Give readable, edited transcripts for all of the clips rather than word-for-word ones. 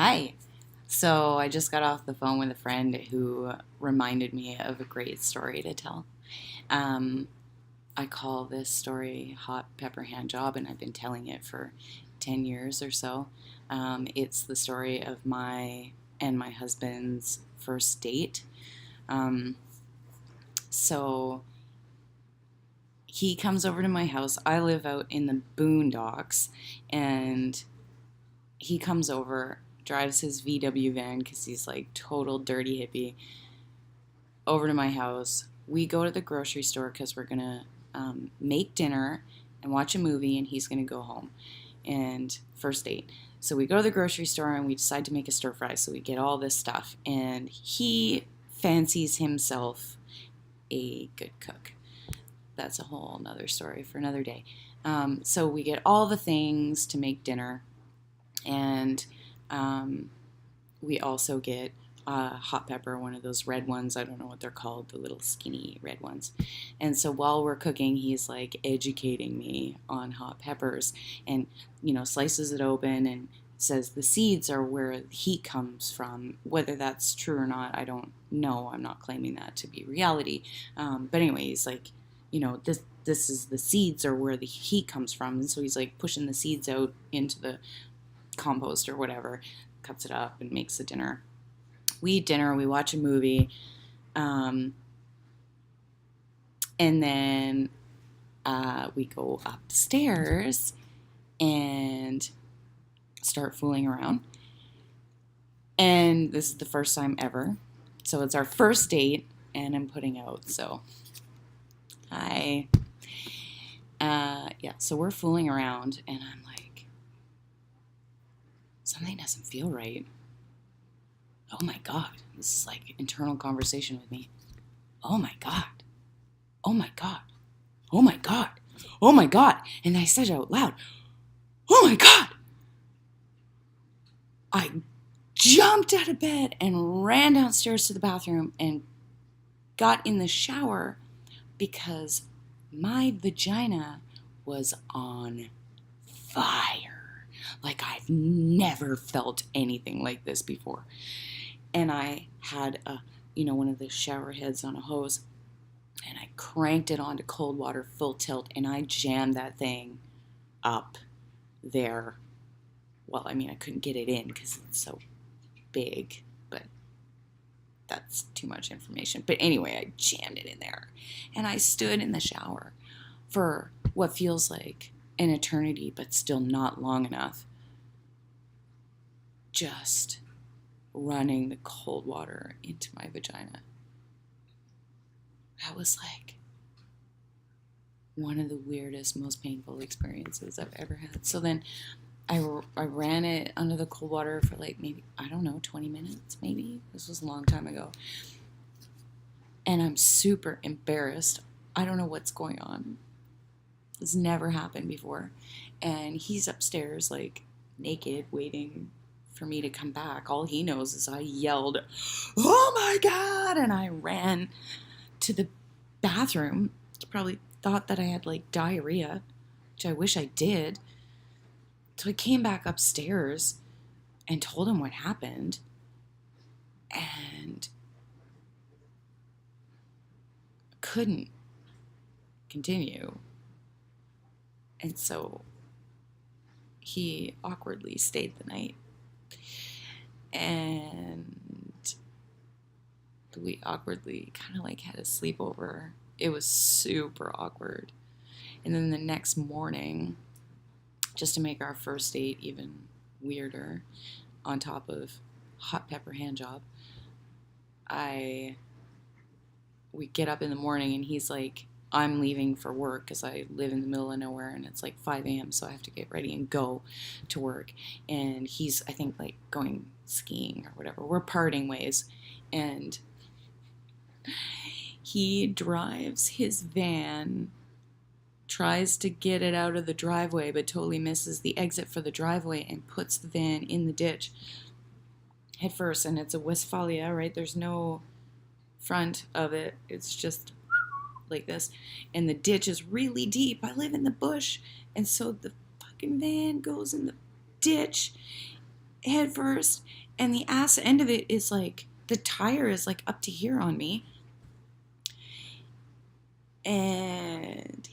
Hi. So I just got off the phone with a friend who reminded me of a great story to tell. Um, I call this story Hot Pepper Hand Job, and I've been telling it for 10 years or so. It's the story of my and my husband's first date. Um, so he comes over to my house. I live out in the boondocks, and he comes over, drives his VW van because he's like total dirty hippie over to my house. We go to the grocery store because we're gonna make dinner and watch a movie, and he's gonna go home. And first date. So we go to the grocery store and we decide to make a stir fry. So we get all this stuff, and he fancies himself a good cook. That's a whole nother story for another day. So we get all the things to make dinner, and um, we also get hot pepper, one of those red ones. I don't know what they're called, the little skinny red ones. And so while we're cooking, he's like educating me on hot peppers and, slices it open and says the seeds are where the heat comes from. Whether that's true or not, I don't know. I'm not claiming that to be reality. But anyway, he's like, this is the seeds are where the heat comes from. And so he's like pushing the seeds out into the compost or whatever, cuts it up and makes the dinner. We eat dinner, we watch a movie, um, and then we go upstairs and start fooling around. And this is the first time ever. So it's our first date, and I'm putting out. So, hi. Yeah, so we're fooling around, and I'm like, something doesn't feel right. Oh my God. This is like internal conversation with me. Oh my God. Oh my God. Oh my God. Oh my God. And I said it out loud. Oh my God. I jumped out of bed and ran downstairs to the bathroom and got in the shower because my vagina was on fire. Like I've never felt anything like this before. And I had one of the shower heads on a hose, and I cranked it onto cold water full tilt, and I jammed that thing up there. Well, I mean, I couldn't get it in because it's so big, but that's too much information. But anyway, I jammed it in there, and I stood in the shower for what feels like an eternity, but still not long enough, just running the cold water into my vagina. That was like one of the weirdest, most painful experiences I've ever had. So then I ran it under the cold water for like maybe, I don't know, 20 minutes maybe. This was a long time ago. And I'm super embarrassed. I don't know what's going on. This never happened before. And he's upstairs like naked waiting for me to come back. All he knows is I yelled, "Oh my God!" And I ran to the bathroom. He probably thought that I had like diarrhea, which I wish I did. So I came back upstairs and told him what happened. And couldn't continue. And so he awkwardly stayed the night. And we awkwardly kind of like had a sleepover. It was super awkward. And then the next morning, just to make our first date even weirder, on top of hot pepper hand job, we get up in the morning and he's like, I'm leaving for work because I live in the middle of nowhere and it's like 5 a.m. So I have to get ready and go to work. And he's, I think, like going skiing or whatever. We're parting ways. And he drives his van, tries to get it out of the driveway, but totally misses the exit for the driveway and puts the van in the ditch head first. And it's a Westfalia, right? There's no front of it. It's just like this. And the ditch is really deep. I live in the bush. And so the fucking van goes in the ditch head first, and the ass end of it is like, the tire is like up to here on me. And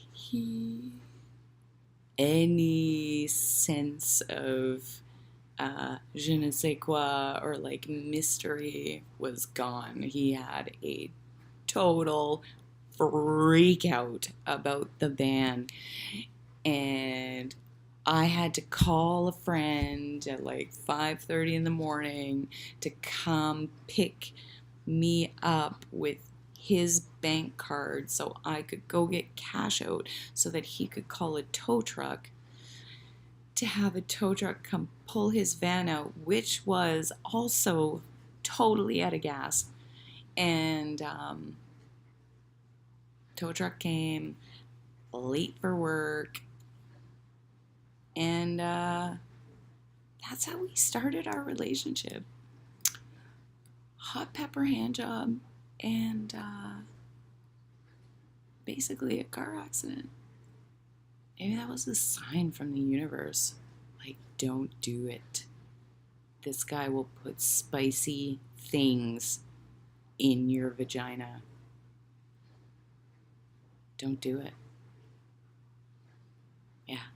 any sense of je ne sais quoi or like mystery was gone. He had a total freak out about the van, and I had to call a friend at like 5:30 in the morning to come pick me up with his bank card so I could go get cash out so that he could call a tow truck to have a tow truck come pull his van out, which was also totally out of gas. And tow truck came late for work, and that's how we started our relationship. Hot pepper hand job, and basically a car accident. Maybe that was a sign from the universe. Like, don't do it. This guy will put spicy things in your vagina. Don't do it. Yeah.